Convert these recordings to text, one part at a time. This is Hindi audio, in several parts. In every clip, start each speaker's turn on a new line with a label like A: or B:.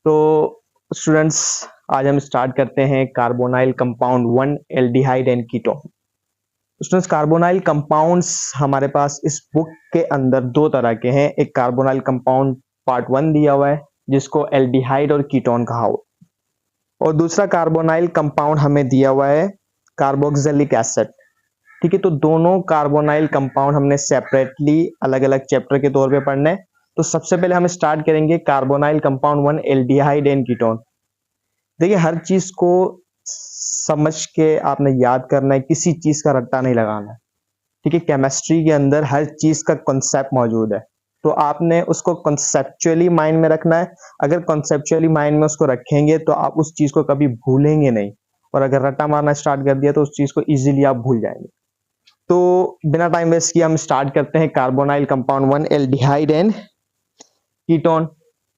A: तो स्टूडेंट्स, आज हम स्टार्ट करते हैं carbonyl compound 1 aldehyde and ketone. Students, carbonyl compounds हमारे पास इस बुक के अंदर दो तरह के हैं। एक कार्बोनाइल कंपाउंड पार्ट 1 दिया हुआ है जिसको एल्डिहाइड और कीटोन कहा हुआ, और दूसरा कार्बोनाइल कंपाउंड हमें दिया हुआ है कार्बोक्सिलिक एसिड। ठीक है, तो दोनों कार्बोनाइल कंपाउंड हमने सेपरेटली अलग अलग चैप्टर के तौर पे पढ़ना है। तो सबसे पहले हम स्टार्ट करेंगे carbonyl compound 1 aldehyde and ketone. देखिए, हर चीज को समझ के आपने याद करना है, किसी चीज का रट्टा नहीं लगाना है। ठीक है, केमिस्ट्री के अंदर हर चीज का कॉन्सेप्ट मौजूद है, तो आपने उसको कॉन्सेप्चुअली माइंड में रखना है। अगर कॉन्सेप्चुअली माइंड में उसको रखेंगे तो आप उस चीज को कभी भूलेंगे नहीं, और अगर रट्टा मारना स्टार्ट कर दिया तो उस चीज को इजीली आप भूल जाएंगे। तो बिना टाइम वेस्ट किए हम स्टार्ट करते हैं carbonyl compound 1 aldehyde and ketone.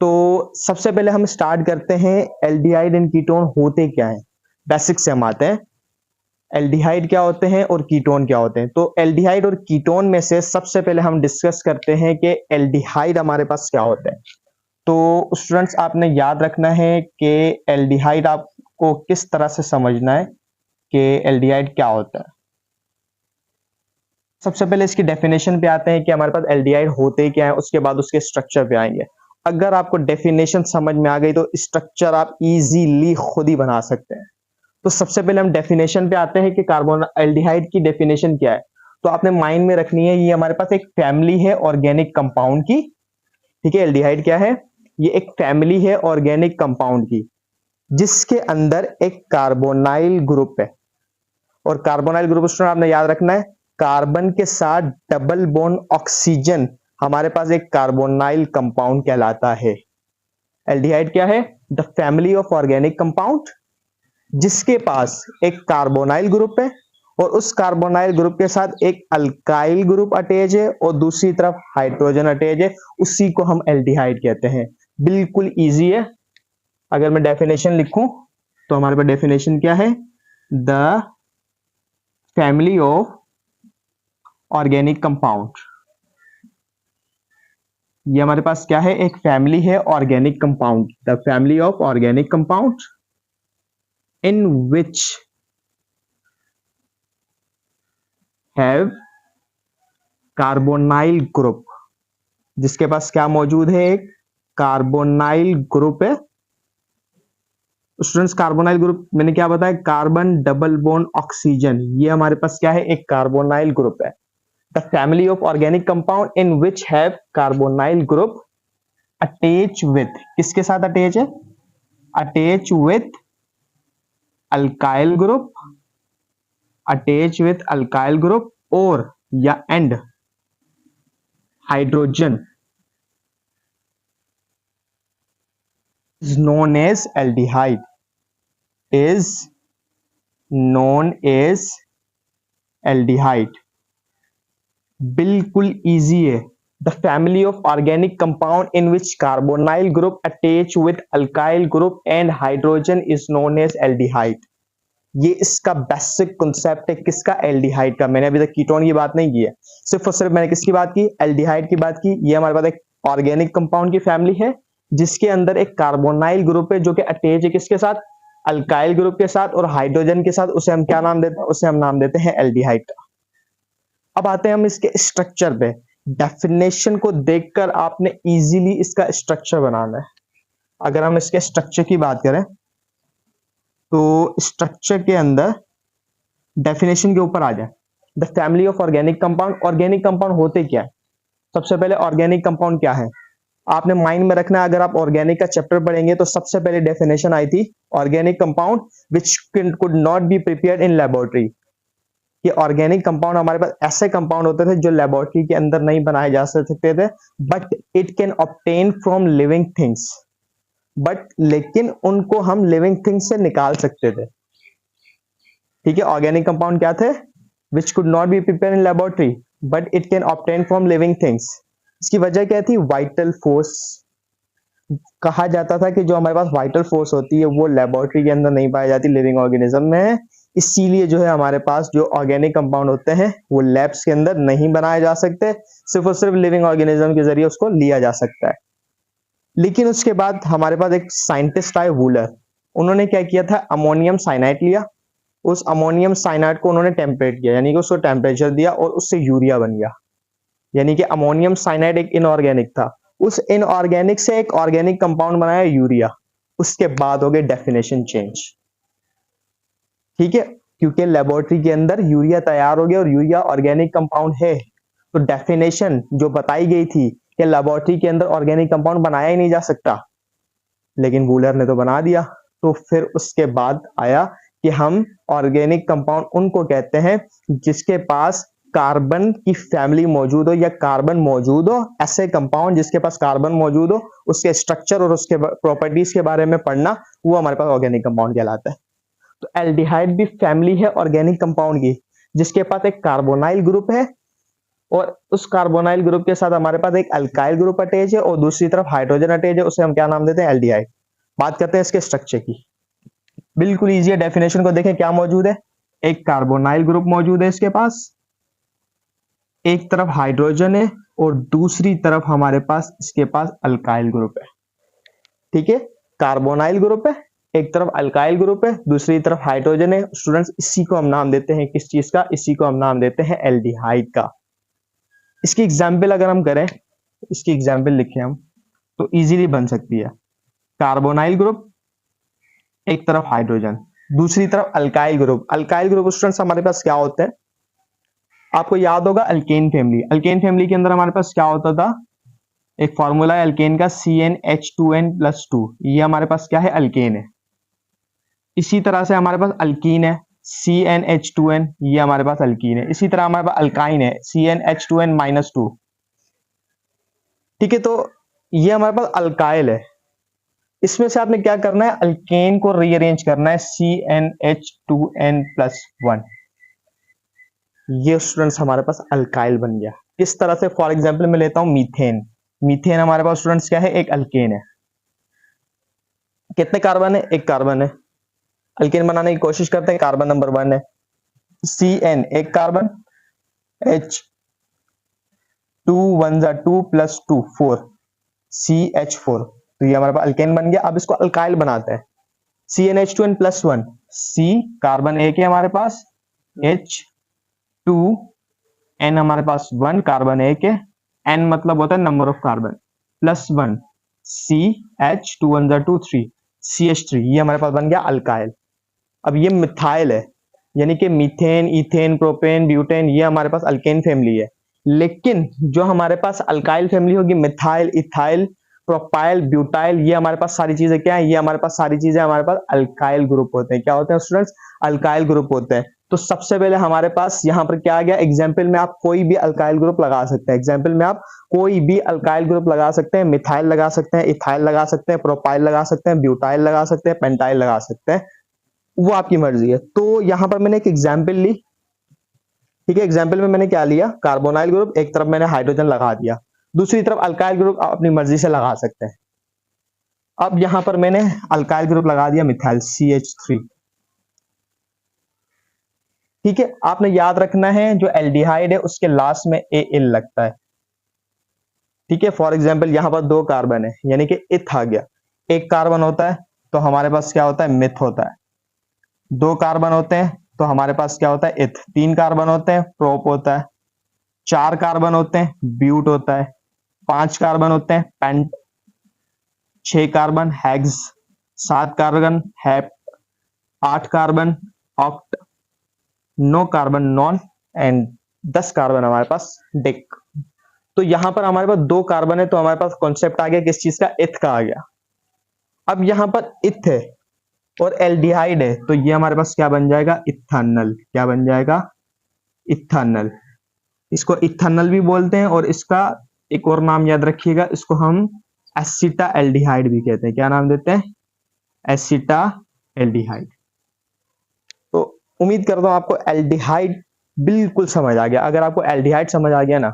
A: तो सबसे पहले हम स्टार्ट करते हैं एल्डिहाइड एंड कीटोन होते क्या हैं। बेसिक से हम आते हैं, एल्डिहाइड क्या होते हैं और कीटोन क्या होते हैं। तो एल्डिहाइड और कीटोन में से सबसे पहले हम डिस्कस करते हैं कि एल्डिहाइड हमारे पास क्या होता है। तो स्टूडेंट्स, आपने याद रखना है कि एल्डिहाइड आपको किस तरह से समझना है कि एल्डिहाइड क्या होता है। सबसे पहले इसकी डेफिनेशन पे आते हैं कि हमारे पास एल्डिहाइड होते क्या है, उसके बाद उसके स्ट्रक्चर पे आएंगे। अगर आपको डेफिनेशन समझ में आ गई तो स्ट्रक्चर आप इजीली खुद ही बना सकते हैं। तो सबसे पहले हम डेफिनेशन पे आते हैं कि कार्बन एल्डिहाइड की डेफिनेशन क्या है। तो आपने माइंड में रखनी है, ये हमारे पास एक फैमिली है ऑर्गेनिक कंपाउंड की। ठीक है, एल्डिहाइड क्या है? ये एक फैमिली है ऑर्गेनिक कंपाउंड की, जिसके अंदर एक कार्बोनाइल ग्रुप है। और कार्बोनाइल ग्रुप स्टूडेंट आपने याद रखना है, कार्बन के साथ डबल बॉन्ड ऑक्सीजन हमारे पास एक कार्बोनाइल कंपाउंड कहलाता है। एल्डिहाइड क्या है? The family of organic compound जिसके पास एक कार्बोनाइल ग्रुप है, और उस कार्बोनाइल ग्रुप के साथ एक अल्काइल ग्रुप अटैच है और दूसरी तरफ हाइड्रोजन अटैच है। उसी को हम एल्डिहाइड कहते हैं। बिल्कुल इजी है। अगर मैं डेफिनेशन लिखूं तो हमारे पास डेफिनेशन क्या है? The family of organic compound. ये हमारे पास क्या है? एक फैमिली है organic compound. The family of organic compound in which have carbonyl group, जिसके पास क्या मौजूद है? एक कार्बोनाइल ग्रुप है। स्टूडेंट्स, कार्बोनाइल ग्रुप मैंने क्या बताया? Carbon double bond oxygen. ये हमारे पास क्या है? एक कार्बोनाइल ग्रुप है। The family of organic compound in which have carbonyl group attach with, किसके साथ अटैच है? Attach with alkyl group, attach with alkyl group, और या and hydrogen is known as aldehyde, is known as aldehyde। बिल्कुल इजी है। The family of organic compound in which carbonyl group attach with alkyl group and hydrogen is known as aldehyde. ये इसका बेसिक कॉन्सेप्ट है। किसका? एल्डिहाइड का। मैंने अभी तक कीटोन की बात नहीं की है, सिर्फ और सिर्फ मैंने किसकी बात की? एल्डिहाइड की बात की। ये हमारे पास एक ऑर्गेनिक कंपाउंड की फैमिली है जिसके अंदर एक कार्बोनाइल ग्रुप है जो कि अटैच है किसके साथ? अल्काइल ग्रुप के साथ और हाइड्रोजन के साथ। उसे हम क्या नाम देते हैं? उसे हम नाम देते हैं एल्डिहाइड का। अब आते हैं हम इसके स्ट्रक्चर पे। डेफिनेशन को देखकर आपने इजीली इसका स्ट्रक्चर बनाना है। अगर हम इसके स्ट्रक्चर की बात करें तो स्ट्रक्चर के अंदर डेफिनेशन के ऊपर आ जाए। The family of organic compound. Organic compound होते क्या है? सबसे पहले ऑर्गेनिक कंपाउंड क्या है आपने माइंड में रखना है। अगर आप ऑर्गेनिक का चैप्टर पढ़ेंगे तो सबसे पहले डेफिनेशन आई थी, organic compound which could not be prepared in laboratory. ये ऑर्गेनिक कंपाउंड हमारे पास ऐसे कंपाउंड होते थे जो लेबोरेटरी के अंदर नहीं बनाए जा सकते थे, but it can obtain from living things. But लेकिन उनको हम लिविंग थिंग्स से निकाल सकते थे। ठीक है, ऑर्गेनिक कंपाउंड क्या थे? Which could not be prepared in laboratory but it can obtain from living things. इसकी वजह क्या थी? Vital force. कहा जाता था कि जो हमारे पास वाइटल फोर्स होती है वो लेबोरेटरी के अंदर नहीं पाई जाती, लिविंग ऑर्गेनिज्म में। इसीलिए जो है हमारे पास जो ऑर्गेनिक कंपाउंड होते हैं वो लैब्स के अंदर नहीं बनाए जा सकते, सिर्फ और सिर्फ लिविंग ऑर्गेनिज्म के जरिए उसको लिया जा सकता है। लेकिन उसके बाद हमारे पास एक साइंटिस्ट आए वूलर, उन्होंने क्या किया था, अमोनियम साइनाइड लिया, उस अमोनियम साइनाइड को उन्होंने टेम्परेट किया, यानी कि उसको टेम्परेचर दिया और उससे यूरिया बन गया। यानी कि अमोनियम साइनाइड एक इनऑर्गेनिक था, उस इनऑर्गेनिक से एक ऑर्गेनिक कंपाउंड बनाया यूरिया। उसके बाद हो गए डेफिनेशन चेंज। ठीक है, क्योंकि लेबोरेटरी के अंदर यूरिया तैयार हो गया और यूरिया ऑर्गेनिक कंपाउंड है, तो डेफिनेशन जो बताई गई थी कि लेबोरेटरी के अंदर ऑर्गेनिक कंपाउंड बनाया ही नहीं जा सकता, लेकिन वूलर ने तो बना दिया। तो फिर उसके बाद आया कि हम ऑर्गेनिक कंपाउंड उनको कहते हैं जिसके पास कार्बन की फैमिली मौजूद हो या कार्बन मौजूद हो, ऐसे कंपाउंड जिसके पास कार्बन मौजूद हो, उसके स्ट्रक्चर और उसके प्रॉपर्टीज के बारे में पढ़ना, वो हमारे पास ऑर्गेनिक कंपाउंड कहलाता है। तो एल्डिहाइड भी फैमिली है ऑर्गेनिक कंपाउंड की, जिसके पास एक कार्बोनाइल ग्रुप है और उस कार्बोनाइल ग्रुप के साथ हमारे पास एक अल्काइल ग्रुप अटैच है और दूसरी तरफ हाइड्रोजन अटैच है, उसे हम क्या नाम देते हैं, एल्डिहाइड। बात करते हैं इसके स्ट्रक्चर की, बिल्कुल इजी है। डेफिनेशन को देखें, क्या मौजूद है, एक कार्बोनाइल ग्रुप मौजूद है इसके पास, एक तरफ हाइड्रोजन है और दूसरी तरफ हमारे पास इसके पास अल्काइल ग्रुप है। ठीक है, कार्बोनाइल ग्रुप है, एक तरफ अल्काइल ग्रुप है, दूसरी तरफ हाइड्रोजन है। स्टूडेंट्स, इसी को हम नाम देते हैं किस चीज का, इसी को हम नाम देते हैं एल्डिहाइड का। इसकी एग्जाम्पल अगर हम करें, इसकी एग्जाम्पल लिखें हम, तो इजीली बन सकती है। कार्बोनाइल ग्रुप, एक तरफ हाइड्रोजन, दूसरी तरफ alkyl group. Alkyl group students हमारे पास क्या होते हैं, आपको याद होगा अल्केन फैमिली। अल्केन फैमिली के अंदर हमारे पास क्या होता था, एक फॉर्मूला है अल्केन का CnH2n+2, ये हमारे पास क्या है, अल्केन है। इसी तरह से हमारे पास अल्कीन है CnH2n, ये हमारे पास अल्कीन है। इसी तरह हमारे पास अल्काइन है CnH2n-2। ठीक है, तो ये हमारे पास अल्काइल है। इसमें से आपने क्या करना है, अल्केन को रीअरेंज करना है CnH2n+1। ये स्टूडेंट्स हमारे पास अल्काइल बन गया। इस तरह से फॉर एग्जांपल मैं लेता हूं मीथेन। मीथेन हमारे पास स्टूडेंट्स क्या है, एक अल्केन है। कितने कार्बन है, एक कार्बन है। अल्केन बनाने की कोशिश करते हैं, कार्बन नंबर 1 है, Cn एक कार्बन, H2 1 2 + 2 4 CH4, तो ये हमारे पास अल्केन बन गया। अब इसको अल्काइल बनाते हैं, CnH2n+1, C कार्बन एक है हमारे पास, H2 N हमारे पास 1 कार्बन एक है, N मतलब होता है number of carbon, +1 CH2 1 2 3 CH3, ये हमारे पास बन गया अल्काइल। अब ये मिथाइल है, यानी कि मीथेन, इथेन, प्रोपेन, ब्यूटेन, ये हमारे पास अल्केन फैमिली है। लेकिन जो हमारे पास अल्काइल फैमिली होगी, मिथाइल, इथाइल, प्रोपाइल, ब्यूटाइल, ये हमारे पास सारी चीजें क्या है, ये हमारे पास सारी चीजें हमारे पास अल्काइल ग्रुप होते हैं। क्या होते हैं स्टूडेंट्स, अल्काइल ग्रुप होते हैं। तो सबसे पहले हमारे पास यहाँ पर क्या आ गया, एग्जाम्पल में आप कोई भी अल्काइल ग्रुप लगा सकते हैं। एग्जाम्पल में आप कोई भी अल्काइल ग्रुप लगा सकते हैं, मिथाइल लगा सकते हैं, इथाइल लगा सकते हैं, प्रोपाइल लगा सकते हैं, ब्यूटाइल लगा सकते हैं, पेंटाइल लगा सकते हैं, वो आपकी मर्जी है। तो यहां पर मैंने एक एग्जाम्पल ली। ठीक है, एग्जाम्पल में मैंने क्या लिया, कार्बोनाइल ग्रुप, एक तरफ मैंने हाइड्रोजन लगा दिया, दूसरी तरफ अल्काइल ग्रुप आप अपनी मर्जी से लगा सकते हैं। अब यहां पर मैंने अल्काइल ग्रुप लगा दिया मिथाइल CH3। ठीक है, आपने याद रखना है जो एल्डिहाइड है उसके लास्ट में AL लगता है। ठीक है, फॉर एग्जाम्पल यहां पर 2 कार्बन है, यानी कि इथ आ गया। एक कार्बन होता है तो हमारे पास क्या होता है, मिथ होता है। 2 कार्बन होते हैं तो हमारे पास क्या होता है, इथ। 3 कार्बन होते हैं, प्रोप होता है। 4 कार्बन होते हैं, ब्यूट होता है। 5 कार्बन होते हैं, pent. 6 carbon, hex. 7 carbon, hept. 8 carbon, oct. 9 carbon, non. And 10 carbon हमारे पास, डिक। तो यहां पर हमारे पास 2 कार्बन है तो हमारे पास कॉन्सेप्ट आ गया किस चीज का, इथ का आ गया। अब यहां पर इथ है और एल्डिहाइड है, तो ये हमारे पास क्या बन जाएगा, इथानल। क्या बन जाएगा, इथानल। इसको इथानल भी बोलते हैं और इसका एक और नाम याद रखिएगा, इसको हम एसिटा एल्डिहाइड भी कहते हैं। क्या नाम देते हैं, एसिटा एल्डिहाइड। तो उम्मीद करता हूं आपको एल्डिहाइड बिल्कुल समझ आ गया। अगर आपको एल्डिहाइड समझ आ गया ना,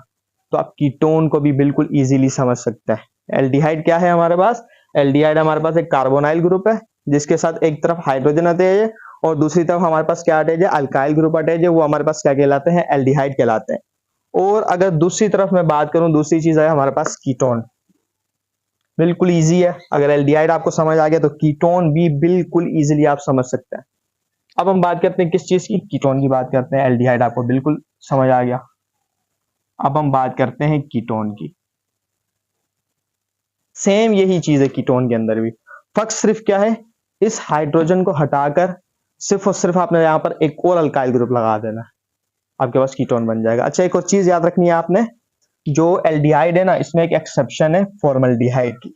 A: तो आप कीटोन को भी बिल्कुल इजीली समझ सकते हैं। एल्डिहाइड क्या है हमारे पास, एल्डिहाइड हमारे पास एक कार्बोनाइल ग्रुप है जिसके साथ एक तरफ हाइड्रोजन अटैच है और दूसरी तरफ हमारे पास क्या अटैच है, अल्काइल ग्रुप अटैच है। वो हमारे पास क्या कहलाते हैं, एल्डिहाइड कहलाते हैं। और अगर दूसरी तरफ मैं बात करूं, दूसरी चीज है हमारे पास कीटोन। बिल्कुल इजी है। अगर एल्डिहाइड आपको समझ आ गया तो कीटोन भी बिल्कुल इजीली आप समझ सकते हैं। अब हम बात करते हैं किस चीज की, कीटोन की बात करते हैं। एल्डिहाइड आपको बिल्कुल समझ आ गया। अब हम बात करते हैं कीटोन की। सेम यही चीज है कीटोन के अंदर भी, फर्क सिर्फ क्या है, इस हाइड्रोजन को हटाकर सिर्फ और सिर्फ आपने यहां पर एक और अल्काइल ग्रुप लगा देना है, आपके पास कीटोन बन जाएगा। अच्छा, एक और चीज याद रखनी है आपने, जो एल्डिहाइड है ना, इसमें एक एक्सेप्शन है फॉर्मल्डिहाइड की।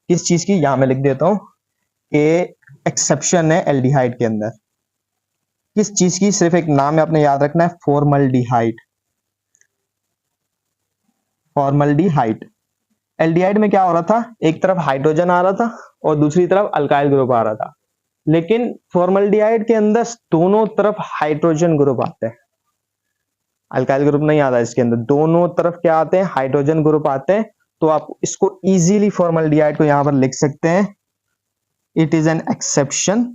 A: किस चीज की, यहां मैं लिख देता हूं, ए एक्सेप्शन है एल्डिहाइड के अंदर। किस चीज की, सिर्फ एक नाम है आपने याद रखना है, फॉर्मल्डिहाइड। फॉर्मल्डिहाइड। एल्डिहाइड में क्या हो रहा था, एक तरफ हाइड्रोजन आ रहा था और दूसरी तरफ अल्काइल ग्रुप आ रहा था, लेकिन फॉर्मल्डिहाइड के अंदर दोनों तरफ हाइड्रोजन ग्रुप आते हैं, अल्काइल ग्रुप नहीं आता इसके अंदर। दोनों तरफ क्या आते हैं, हाइड्रोजन ग्रुप आते हैं। तो आप इसको इजीली फॉर्मल्डिहाइड को यहां पर लिख सकते हैं, it is an exception.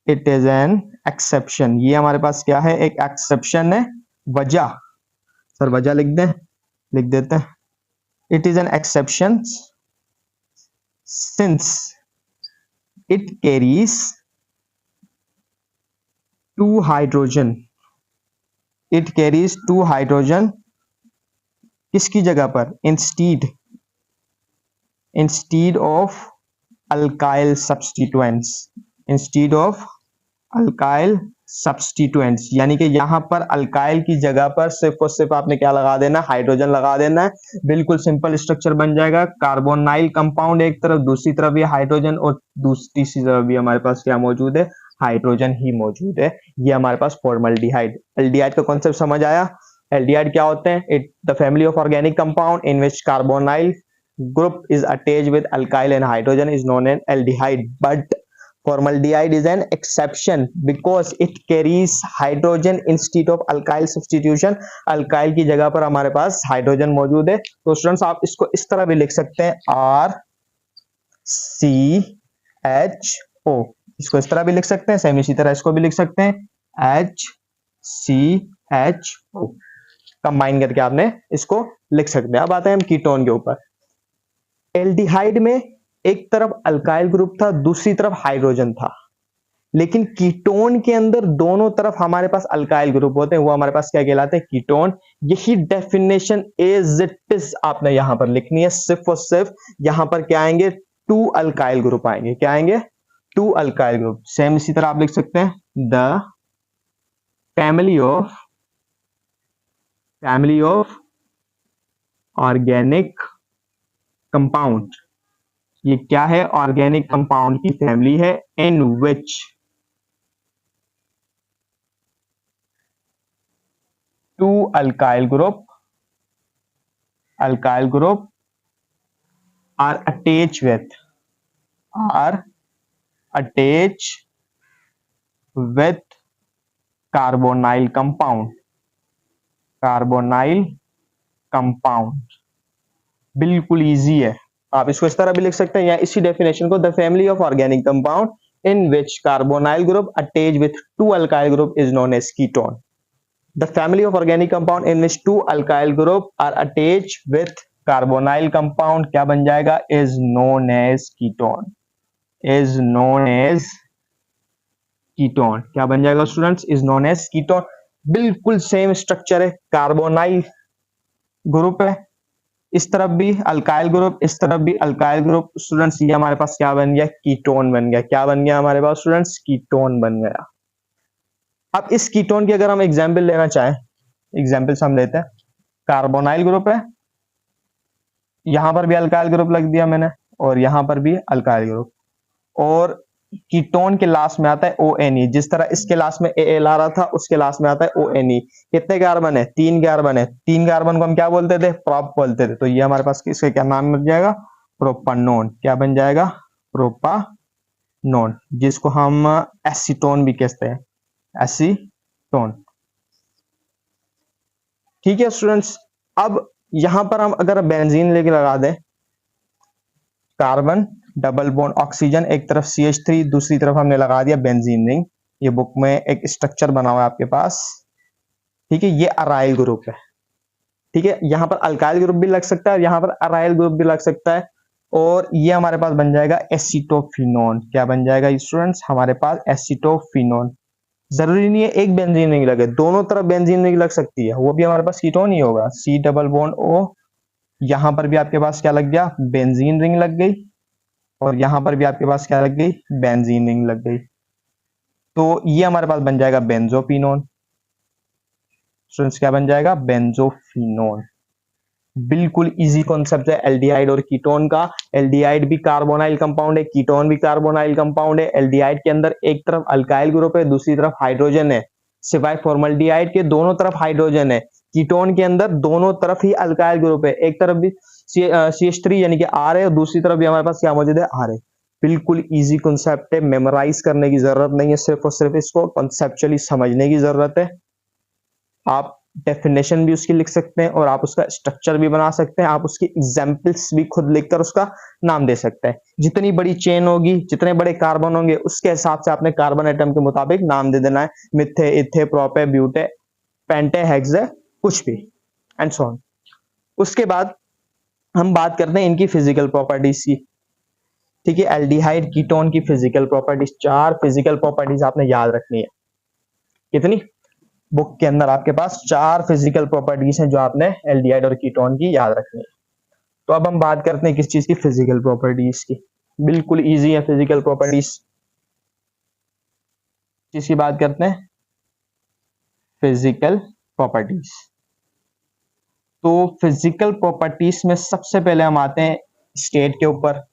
A: It is an exception. ये हमारे पास क्या है, एक एक्सेप्शन है। वजह, सर वजह लिख दें, लिख देते हैं, it is an exception since it carries two hydrogen। it carries two hydrogen किसकी जगह पर, instead of alkyl substituents। instead of alkyl substituents, यानी कि यहां पर अल्काइल की जगह पर सिर्फ और सिर्फ आपने क्या लगा देना, हाइड्रोजन लगा देना है। बिल्कुल सिंपल स्ट्रक्चर बन जाएगा, कार्बोनाइल कंपाउंड एक तरफ, दूसरी तरफ भी हाइड्रोजन और तीसरी तरफ भी हमारे पास क्या मौजूद है, हाइड्रोजन ही मौजूद है। ये हमारे पास फॉर्मल्डिहाइड। एल्डिहाइड का कॉन्सेप्ट समझ आया। एल्डिहाइड क्या होते हैं, it the family of organic compound in which carbonyl group is attached with alkyl and hydrogen is known as aldehyde, but formaldehyde is an exception because it carries hydrogen instead of alkyl substitution। alkyl की जगह पर हमारे पास हाइड्रोजन मौजूद है। तो स्टूडेंट्स आप इसको इस तरह भी लिख सकते हैं, RCHO। इसको इस तरह भी लिख सकते हैं, सेम इसी तरह इसको भी लिख सकते हैं, HCHO। कंबाइन करके आपने इसको लिख सकते हैं। अब आते हैं हम कीटोन के ऊपर। एल्डिहाइड में एक तरफ अल्काइल ग्रुप था, दूसरी तरफ हाइड्रोजन था, लेकिन कीटोन के अंदर दोनों तरफ हमारे पास अल्काइल ग्रुप होते हैं, वो हमारे पास क्या कहलाते हैं, कीटोन। यही डेफिनेशन एज इट इज आपने यहां पर लिखनी है। सिर्फ और सिर्फ यहां पर क्या आएंगे, टू अल्काइल ग्रुप आएंगे। क्या आएंगे, टू अल्काइल ग्रुप। सेम इसी तरह आप लिख सकते हैं, the family of organic compound. ये क्या है, ऑर्गेनिक कंपाउंड की फैमिली है, in which two alkyl group are attach with carbonyl compound. बिल्कुल इजी है, आप इसको इस तरह भी लिख सकते हैं, या इसी डेफिनेशन को, the family of organic compound in which carbonyl group attach with two alkyl group is known as ketone. The family of organic compound in which two alkyl group are attach with carbonyl compound क्या बन जाएगा, इज नोन एज कीटोन। क्या बन जाएगा students, is known as ketone. बिल्कुल सेम स्ट्रक्चर है, कार्बोनाइल ग्रुप है, इस तरफ भी अल्काइल ग्रुप, इस तरफ भी अल्काइल ग्रुप। स्टूडेंट्स ये हमारे पास क्या बन गया, कीटोन बन गया। क्या बन गया हमारे पास स्टूडेंट्स, कीटोन बन गया। अब इस कीटोन की अगर हम एग्जाम्पल लेना चाहें, एग्जाम्पल हम लेते हैं, कार्बोनाइल ग्रुप है, यहां पर भी अल्काइल ग्रुप लग दिया मैंने, और यहां पर भी अल्काइल ग्रुप, और कीटोन के लास्ट में आता है ONe। जिस तरह इसके लास्ट में Al आ रहा था, उसके लास्ट में आता है ONe। कितने कार्बन है, 3 कार्बन है। 3 कार्बन को हम क्या बोलते थे, प्रोप बोलते थे। तो ये हमारे पास इसका क्या नाम बन जाएगा, प्रोपानोन। क्या बन जाएगा, प्रोपानोन, जिसको हम एसीटोन भी कहते हैं, एसीटोन। ठीक है स्टूडेंट्स। अब यहां पर हम अगर बेंजीन लेके लगा दें, कार्बन डबल बॉन्ड ऑक्सीजन, एक तरफ CH3, दूसरी तरफ हमने लगा दिया बेंजीन रिंग। ये बुक में एक स्ट्रक्चर बना हुआ है आपके पास, ठीक है। ये अराइल ग्रुप है, ठीक है। यहां पर अल्काइल ग्रुप भी लग सकता है, यहां पर अराइल ग्रुप भी लग सकता है। और ये हमारे पास बन जाएगा एसिटोफिनोन। क्या बन जाएगा स्टूडेंट्स? हमारे पास एसिटोफिनोन। जरूरी नहीं है एक बेंजीन रिंग लगे, दोनों तरफ बेंजीन रिंग लग सकती है, वो भी हमारे पास कीटोन ही होगा। सी डबल बॉन्ड ओ, यहां पर भी आपके पास क्या लग गया? बेंजीन रिंग लग गई, और यहां पर भी आपके पास क्या लग गई? बेंजीन रिंग लग गई। तो ये हमारे पास बन जाएगा बेंजोफिनोन। स्टूडेंट्स क्या बन जाएगा? बेंजोफिनोन। बिल्कुल इजी कॉन्सेप्ट है एल्डिहाइड और कीटोन का। एल्डिहाइड भी कार्बोनाइल कंपाउंड है, कीटोन भी कार्बोनाइल कंपाउंड है। एल्डिहाइड के अंदर एक तरफ अल्काइल ग्रुप है, दूसरी तरफ हाइड्रोजन है। सिवाय फॉर्मल्डिहाइड के दोनों तरफ हाइड्रोजन है। कीटोन के अंदर दोनों तरफ ही अल्काइल ग्रुप है, एक तरफ भी CH3 यानी कि आर है, और दूसरी तरफ भी हमारे पास क्या मौजूद है? आर है। बिल्कुल इजी कॉन्सेप्ट है, मेमोराइज करने की जरूरत नहीं है, सिर्फ और सिर्फ इसको कॉन्सेप्चुअली समझने की जरूरत है। आप डेफिनेशन भी उसकी लिख सकते हैं, और आप उसका स्ट्रक्चर भी बना सकते हैं, आप उसकी एग्जाम्पल्स भी खुद लिखकर उसका नाम दे सकते हैं। जितनी बड़ी चेन होगी, जितने बड़े कार्बन होंगे, उसके हिसाब से आपने कार्बन एटम के मुताबिक नाम दे देना है। मिथे, इथे, प्रोपे, ब्यूटे, पेंटे, हेक्से, कुछ भी, एंड सो ऑन। उसके बाद हम बात करते हैं इनकी फिजिकल प्रॉपर्टीज की। ठीक है, एल्डिहाइड कीटोन की फिजिकल प्रॉपर्टीज, 4 फिजिकल प्रॉपर्टीज आपने याद रखनी है। कितनी? बुक के अंदर आपके पास 4 फिजिकल प्रॉपर्टीज हैं जो आपने एल्डिहाइड और कीटोन की याद रखनी है। तो अब हम बात करते हैं किस चीज की? फिजिकल प्रॉपर्टीज की। बिल्कुल इजी है फिजिकल प्रॉपर्टीज। किसकी बात करते हैं? Physical properties. तो फिजिकल प्रॉपर्टीज में सबसे पहले हम आते हैं स्टेट के ऊपर।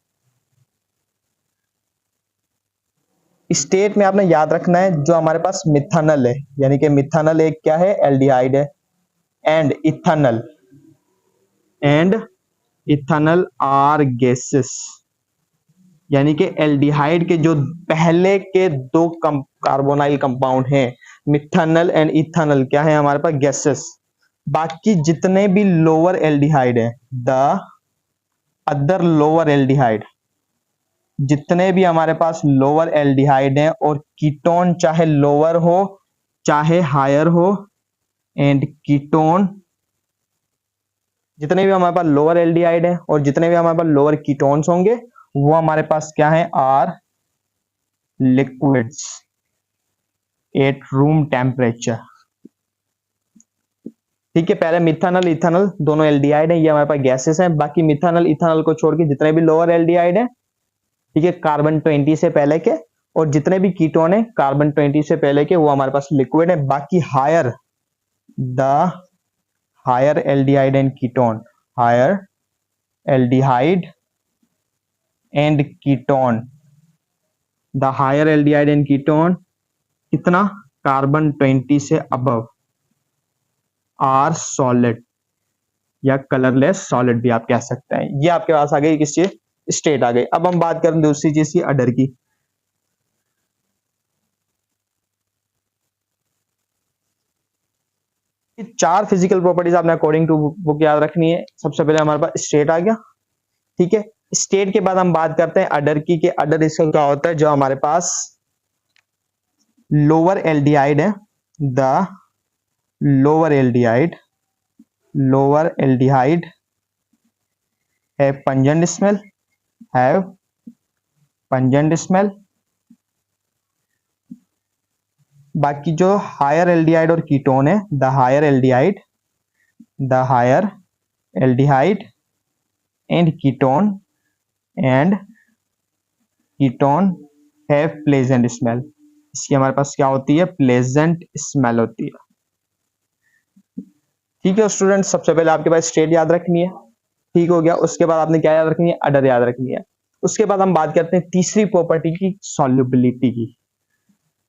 A: स्टेट में आपने याद रखना है जो हमारे पास मिथानल है, यानी कि मिथानल एक क्या है? एल्डिहाइड है। एंड इथानल आर गैसेस, यानी कि एल्डिहाइड के जो पहले के 2 कार्बोनाइल कंपाउंड हैं, मिथानल एंड इथानल, क्या है हमारे पास? गैसेस। बाकी जितने भी लोअर एल्डिहाइड है, द अदर लोअर एल्डिहाइड, जितने भी हमारे पास लोअर एल्डिहाइड हैं, और कीटोन चाहे लोअर हो चाहे हायर हो, एंड कीटोन, जितने भी हमारे पास लोअर एल्डिहाइड है और जितने भी हमारे पास लोअर कीटोन्स होंगे, वो हमारे पास क्या है? Are liquids at room temperature. ठीक है, पहले मिथानल इथानल दोनों एल्डिहाइड है, ये हमारे पास गैसेस हैं। बाकी मिथानल इथानल को छोड़ के जितने भी लोअर एल्डिहाइड है, ठीक है, कार्बन 20 से पहले के, और जितने भी कीटोन है कार्बन 20 से पहले के, वो हमारे पास लिक्विड है। बाकी higher, the higher aldehyde and ketone, higher aldehyde and ketone, the higher aldehyde and ketone, कितना? कार्बन 20 से अबव, आर सॉलिड या कलरलेस सॉलिड भी आप कह सकते हैं। ये आपके पास आ गई किस चीज? स्टेट आ गई। अब हम बात करें दूसरी चीज की, अडर की। 4 फिजिकल प्रॉपर्टीज आपने अकॉर्डिंग टू बुक याद रखनी है। सबसे पहले हमारे पास स्टेट आ गया। ठीक है, स्टेट के बाद हम बात करते हैं अडर की, कि अडर इसका क्या होता है? जो हमारे पास लोअर एल्डिहाइड है, द लोअर एल्डिहाइड है pungent smell, have pungent smell. बाकी जो हायर एल्डिहाइड और कीटोन है, the higher aldehyde and ketone have pleasant smell. इसकी हमारे पास क्या होती है? प्लेजेंट स्मेल होती है। ठीक है स्टूडेंट, सबसे पहले आपके पास स्टेट याद रखनी है। ठीक हो गया। उसके बाद आपने क्या याद रखनी है? अडर याद रखनी है। उसके बाद हम बात करते हैं तीसरी प्रॉपर्टी की, सॉल्युबिलिटी की,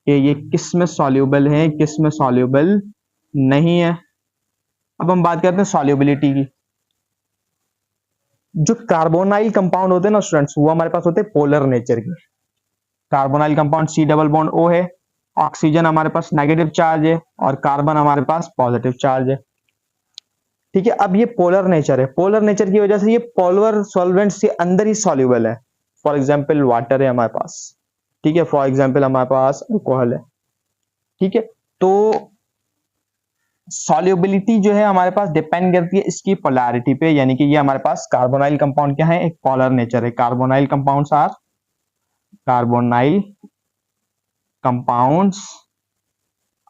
A: कि ये किस में सॉल्युबल है, किस में सॉल्युबल नहीं है। अब हम बात करते हैं सॉल्युबिलिटी की। जो कार्बोनाइल कंपाउंड होते हैं ना स्टूडेंट्स, वो हमारे पास होते हैं पोलर नेचर के। Carbonyl compound C double bond O है, ऑक्सीजन हमारे पास नेगेटिव चार्ज है, और कार्बन हमारे पास पॉजिटिव चार्ज है। ठीक है, अब ये पोलर नेचर है, पोलर नेचर की वजह से ये पोलर सॉल्वेंट्स के अंदर ही सॉल्युबल है। फॉर एग्जांपल वाटर है हमारे पास, ठीक है, फॉर एग्जांपल हमारे पास अल्कोहल है। ठीक है, तो सॉल्युबिलिटी जो है हमारे पास डिपेंड करती है इसकी पोलैरिटी पे, यानी कि ये हमारे पास कार्बोनाइल कंपाउंड क्या है, एक पोलर नेचर है। Carbonyl compounds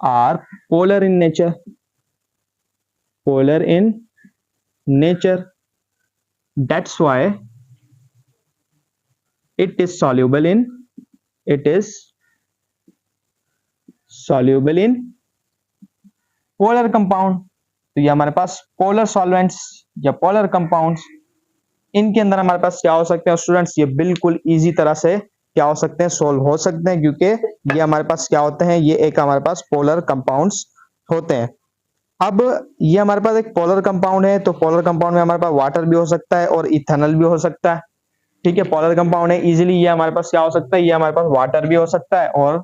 A: are polar in nature, polar in nature. That's why it is soluble in polar compound. तो ये हमारे पास पोलर सॉल्वेंट्स या पोलर कंपाउंड्स, इनके अंदर हमारे पास क्या हो सकते हैं स्टूडेंट्स, ये बिल्कुल इजी तरह से क्या हो सकते हैं, सोल्व हो सकते हैं, क्योंकि ये हमारे पास क्या होते हैं, ये एक हमारे पास पोलर कंपाउंड्स होते हैं। अब ये हमारे पास एक पोलर कंपाउंड है, तो पोलर कंपाउंड में हमारे पास वाटर भी हो सकता है और इथेनॉल भी हो सकता है। ठीक है, पोलर कंपाउंड है, इजीली ये हमारे पास क्या हो सकता है, ये हमारे पास वाटर भी हो सकता है और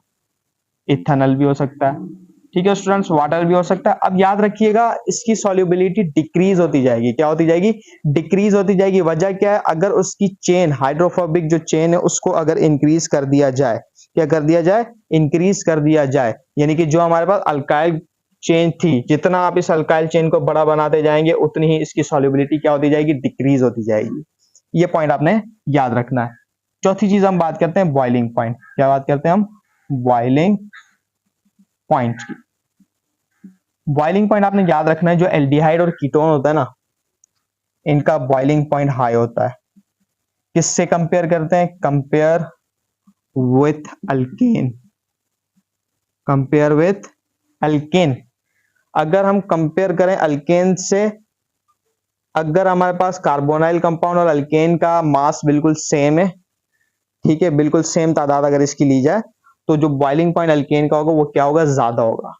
A: इथेनॉल भी हो सकता है। ठीक है स्टूडेंट्स, वाटर भी हो सकता है। अब याद रखिएगा इसकी सॉल्युबिलिटी डिक्रीज होती जाएगी, क्या होती जाएगी, डिक्रीज होती जाएगी। वजह क्या है, अगर उसकी चेन, हाइड्रोफोबिक जो चेन है उसको अगर इंक्रीज कर दिया जाए, क्या कर दिया जाए, इंक्रीज कर दिया जाए, यानी कि जो हमारे पास अल्काइल चेन थी, जितना आप इस अल्काइल चेन को बड़ा बनाते जाएंगे उतनी ही इसकी सॉल्युबिलिटी क्या होती जाएगी, डिक्रीज होती जाएगी। ये पॉइंट आपने याद रखना है। चौथी चीज हम बात करते हैं बॉइलिंग पॉइंट। क्या बात करते हैं हम, बॉइलिंग पॉइंट की। बॉइलिंग पॉइंट आपने याद रखना है, जो एल्डिहाइड और कीटोन होता है ना, इनका बॉइलिंग पॉइंट हाई होता है। किससे कंपेयर करते हैं, compare with alkane, compare with alkane. अगर हम कंपेयर करें अल्केन से, अगर हमारे पास कार्बोनाइल कंपाउंड और अल्केन का मास बिल्कुल सेम है, ठीक है, बिल्कुल सेम तादाद अगर इसकी ली जाए, तो जो बॉइलिंग पॉइंट अल्केन का होगा वो क्या होगा, ज्यादा होगा।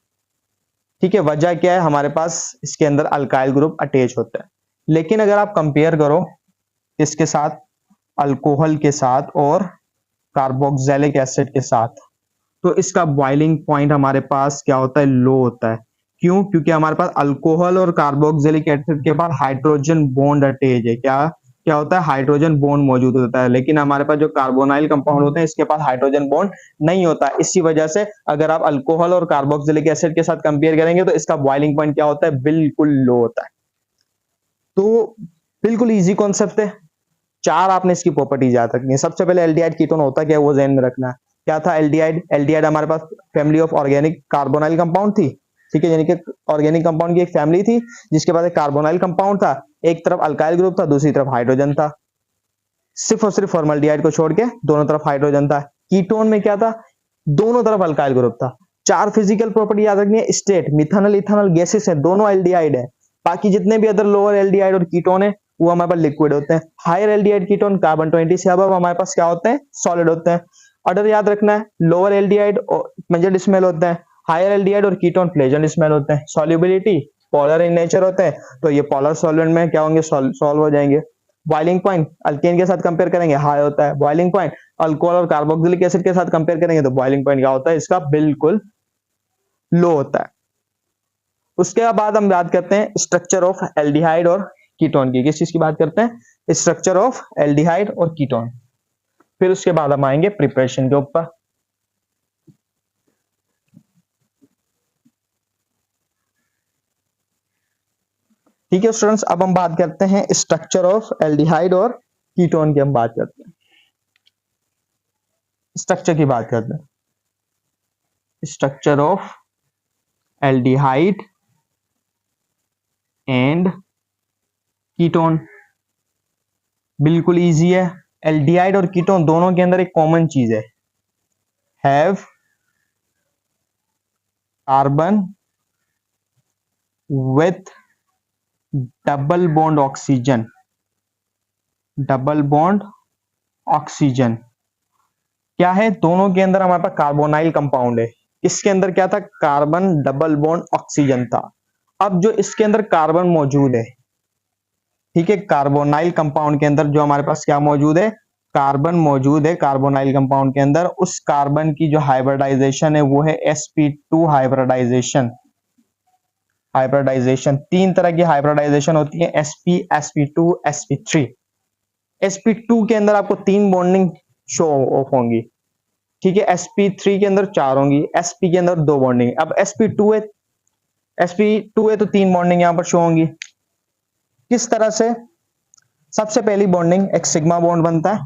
A: ठीक है, वजह क्या है, हमारे पास इसके अंदर अल्काइल ग्रुप अटैच होता है। लेकिन अगर आप कंपेयर करो इसके साथ, अल्कोहल के साथ और कार्बोक्सिलिक एसिड के साथ, तो इसका बॉइलिंग पॉइंट हमारे पास क्या होता है, लो होता है। क्यों, क्योंकि हमारे पास अल्कोहल और कार्बोक्सिलिक एसिड के पास हाइड्रोजन बॉन्ड अटैच है। क्या क्या होता है, हाइड्रोजन बॉन्ड मौजूद होता है। लेकिन हमारे पास जो कार्बोनाइल कंपाउंड होते हैं इसके पास हाइड्रोजन बॉन्ड नहीं होता। इसी वजह से अगर आप अल्कोहल और कार्बोक्सिलिक एसिड के साथ कंपेयर करेंगे तो इसका बॉइलिंग पॉइंट क्या होता है, बिल्कुल लो होता है। तो बिल्कुल इजी कॉन्सेप्ट है। चार आपने इसकी प्रॉपर्टीज याद रखनी है। सबसे पहले एल्डिहाइड कीटोन होता है क्या, वो ध्यान में रखना है। क्या था एल्डिहाइड, एल्डिहाइड हमारे पास family of organic carbonyl compound थी। ठीक है, यानी कि ऑर्गेनिक कंपाउंड की एक फैमिली थी जिसके पास एक कार्बोनाइल कंपाउंड था, एक तरफ अल्काइल ग्रुप था, दूसरी तरफ हाइड्रोजन था। सिर्फ और सिर्फ फॉर्मल्डिहाइड को छोड़ के दोनों तरफ हाइड्रोजन था। कीटोन में क्या था, दोनों तरफ अल्काइल ग्रुप था। चार फिजिकल प्रॉपर्टी याद रखनी है। स्टेट, मिथानल इथानल गैसेस है, दोनों एल्डिहाइड है। बाकी जितने भी अदर लोअर एल्डिहाइड और कीटोन है वो हमारे पास लिक्विड होते हैं। हायर एल्डिहाइड कीटोन कार्बन 20 से अबव हमारे पास क्या होते हैं, सॉलिड होते हैं। ऑर्डर याद रखना है, लोअर एल्डिहाइड मेजर स्मेल होते हैं, हायर एल्डिहाइड और कीटोन प्लेजेंट स्मेल होते हैं। सॉल्युबिलिटी पोलर इन नेचर होते हैं, तो ये पोलर सॉल्वेंट में क्या होंगे, सॉल्व हो जाएंगे। बॉइलिंग पॉइंट अल्केन के साथ कंपेयर करेंगे हाई होता है। बॉइलिंग पॉइंट अल्कोहल और कार्बोक्सिलिक एसिड के साथ कंपेयर करेंगे तो बॉइलिंग पॉइंट क्या होता है, इसका बिल्कुल लो होता है। उसके बाद हम बात करते हैं स्ट्रक्चर ऑफ एल्डिहाइड और कीटोन की। किस चीज की बात करते हैं, स्ट्रक्चर ऑफ एल्डिहाइड और कीटोन। फिर उसके बाद हम आएंगे प्रिपरेशन के ऊपर। ठीक है स्टूडेंट्स, अब हम बात करते हैं स्ट्रक्चर ऑफ एल्डिहाइड और कीटोन की। हम बात करते हैं स्ट्रक्चर की, बात करते हैं structure of aldehyde and ketone. बिल्कुल इजी है। एल्डिहाइड और कीटोन दोनों के अंदर एक कॉमन चीज है, have carbon with double bond oxygen, double bond oxygen. क्या है, दोनों के अंदर हमारे पास कार्बोनाइल कंपाउंड है। इसके अंदर क्या था, कार्बन डबल बॉन्ड ऑक्सीजन था। अब जो इसके अंदर कार्बन मौजूद है, ठीक है, कार्बोनाइल कंपाउंड के अंदर जो हमारे पास क्या मौजूद है, कार्बन मौजूद है कार्बोनाइल कंपाउंड के अंदर। उस कार्बन की जो हाइब्रिडाइजेशन है वो है sp2 हाइब्रिडाइजेशन। हाइब्रिडाइजेशन तीन तरह की हाइब्रिडाइजेशन होती है, sp, sp2, sp3। sp2 के अंदर आपको तीन बॉन्डिंग शो ऑफ होंगी, ठीक है। sp3 के अंदर चार होंगी, sp के अंदर दो बॉन्डिंग। अब sp2 है, sp2 है तो 3 बॉन्डिंग यहां पर शो होंगी। किस तरह से? सबसे पहली बॉन्डिंग एक सिग्मा बॉन्ड बनता है,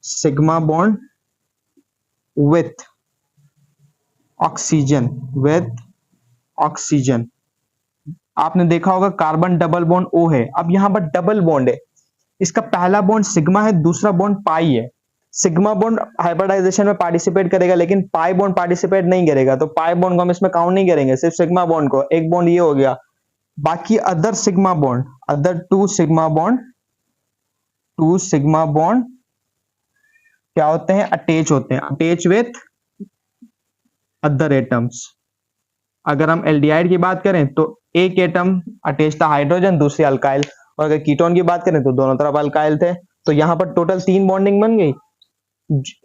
A: सिग्मा बॉन्ड विथ ऑक्सीजन, आपने देखा होगा कार्बन डबल बॉन्ड O है, अब यहां पर डबल बॉन्ड है, इसका पहला बॉन्ड सिग्मा है, दूसरा बॉन्ड पाई है। सिग्मा बॉन्ड हाइब्रिडाइजेशन में पार्टिसिपेट करेगा लेकिन पाई बॉन्ड पार्टिसिपेट नहीं करेगा, तो पाई बॉन्ड को हम इसमें काउंट नहीं करेंगे, सिर्फ सिग्मा बॉन्ड को। एक बॉन्ड ये हो गया, बाकी other sigma bond, other two sigma bond क्या होते हैं? अटैच होते हैं, अटैच विथ अदर एटम्स। अगर हम एल्डिहाइड की बात करें तो एक एटम अटैच था हाइड्रोजन, दूसरी अल्काइल, और अगर कीटोन की बात करें तो दोनों तरफ अल्काइल थे। तो यहां पर टोटल 3 बॉन्डिंग बन गई,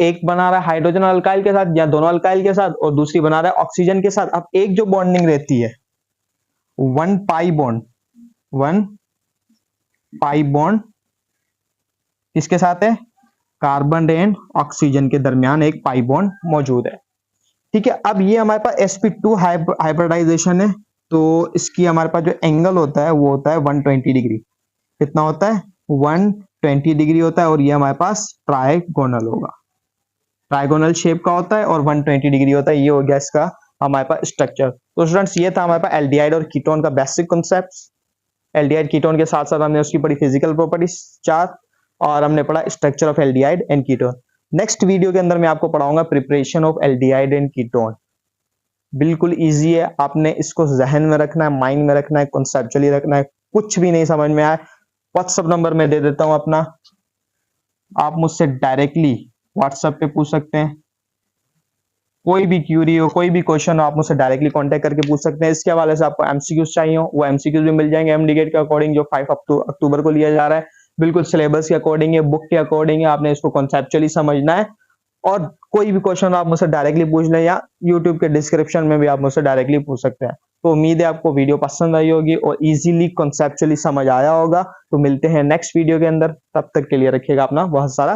A: एक बना रहा है हाइड्रोजन अल्काइल के साथ या दोनों अल्काइल के साथ, और दूसरी बना रहा है ऑक्सीजन के साथ। अब एक जो बॉन्डिंग रहती है 1 पाई बॉन्ड किसके साथ है? कार्बन एंड ऑक्सीजन के दरमियान एक पाई बॉन्ड मौजूद है। ठीक है, अब ये हमारे पास sp2 हाइब्रिडाइजेशन है, तो इसकी हमारे पास जो एंगल होता है वो होता है 120 डिग्री। कितना होता है? 120 डिग्री होता है, और ये हमारे पास ट्राइगोनल होगा, ट्राइगोनल शेप का होता है और 120 डिग्री होता है। ये हो गया इसका हमारे पास स्ट्रक्चर। तो स्टूडेंट्स ये था हमारे पास एल्डिहाइड और कीटोन का बेसिक कॉन्सेप्ट। एल्डिहाइड कीटोन के साथ साथ हमने उसकी पढ़ी फिजिकल प्रॉपर्टीज 4, और हमने पढ़ा structure of aldehyde and ketone. Next video के अंदर मैं आपको पढ़ाऊंगा preparation of aldehyde and ketone. बिल्कुल इजी है, आपने इसको जहन में रखना है, माइंड में रखना है, कॉन्सेप्चुअली रखना है। कुछ भी नहीं समझ में आए, व्हाट्सएप नंबर में दे देता हूं अपना, आप मुझसे डायरेक्टली व्हाट्सएप पे पूछ सकते हैं। कोई भी क्यूरी हो, कोई भी क्वेश्चन हो, आप मुझसे डायरेक्टली कांटेक्ट करके पूछ सकते हैं। इसके हवाले से आपको एमसीक्यूज चाहिए हो, वो एमसीक्यूज भी मिल जाएंगे एमडीगेट के अकॉर्डिंग, जो 5 अक्टूबर को लिया जा रहा है। बिल्कुल सिलेबस के अकॉर्डिंग है, बुक के अकॉर्डिंग है, आपने इसको कॉन्सेप्चुअली समझना है। और कोई भी क्वेश्चन आप मुझसे डायरेक्टली पूछ लें, या यूट्यूब के डिस्क्रिप्शन में भी आप मुझसे डायरेक्टली पूछ सकते हैं। तो उम्मीद है आपको वीडियो पसंद आई होगी और इजीली कॉन्सेप्चुअली समझ आया होगा। तो मिलते हैं नेक्स्ट वीडियो के अंदर, तब तक के लिए रखिएगा अपना बहुत सारा